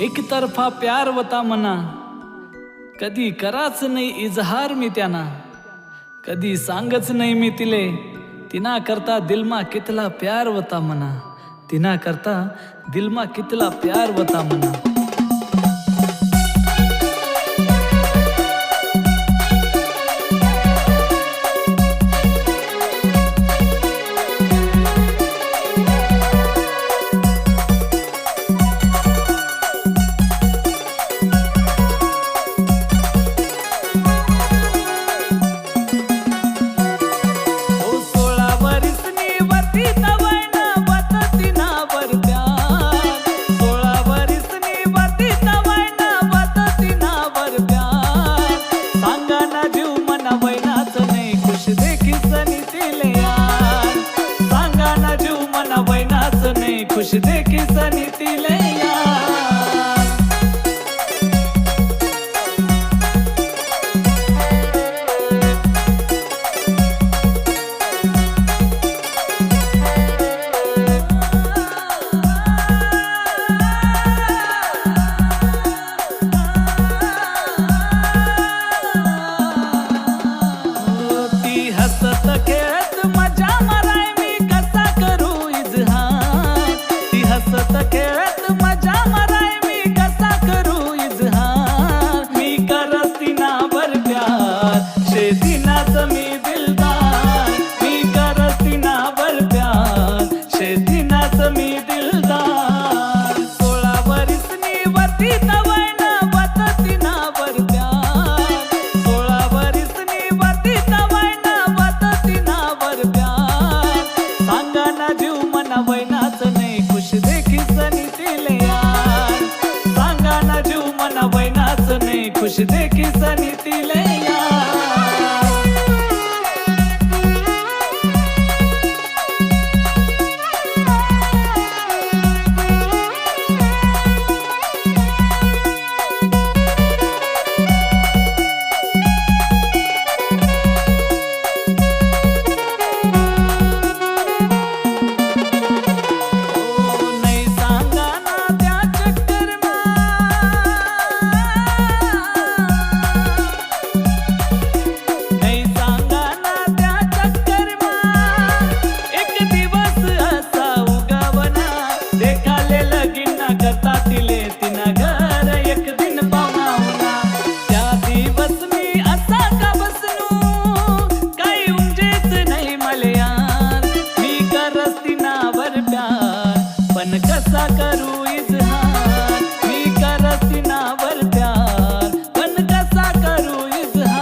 एकतर्फा प्यार वता मना, कधी कराच नाही इजहार मी त्यांना. कधी सांगच नाही मी तिले, तिना करता दिलमा कितला प्यार वता मना. तिना करता दिलमा कितला प्यार वता मना. खुश देखी सनी तिले ती हसत खेळत मजा माराय मी कसा करू इजहार. हसत खेळत मजा माराय मी कसा करू इजहार. मी करत तिनावर प्यार शेतीनाच मी दिलदार. मी करत तिनावर प्यार शेतीनाच मी दिलदार. 16 वरीसनी वती तवैना वत तिनावर प्यार. 16 वरीसनी वती तवैना वत तिनावर प्यार. सांगा ना जीव मना वैनाच नाही खुश देखी सनी तिले यार. सांगा ना जीव मना वैनाच नाही खुश देखी सनी तिले यार. पण कसा करू इजहार. मी करत तिनावर प्यार पण कसा करू इजहार.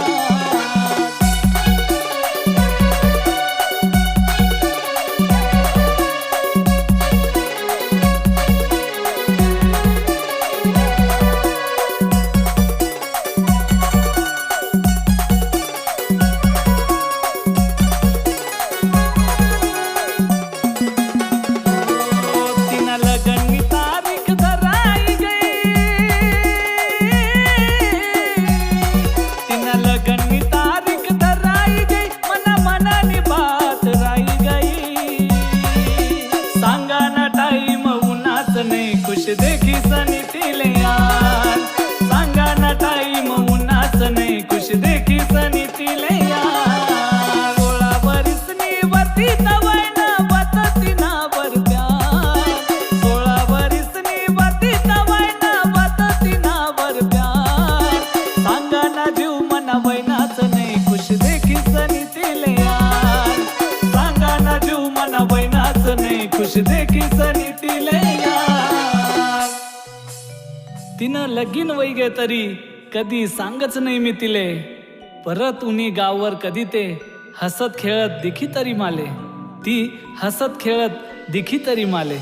खुश देखी सनी तिले यार. सांगा ना टाईम उन्हाच नाही खुश देखी सनी तिले यार. 16 वरीसनी वती तवैना वत तिनावर प्यार. 16 वरीसनी वती तवैना वत तिनावर प्यार. सांगा ना जीव मना वैनाच नाही खुश देखी सनी तिले यार. सांगा ना जीव मना वैनाच नाही खुश देखी सनी तिले यार. तिनं लगीन वैगे तरी कधी सांगच नाही मी तिले. परत उनी गाववर कधी ते हसत खेळत दिखी तरी माले. ती हसत खेळत दिखी तरी माले.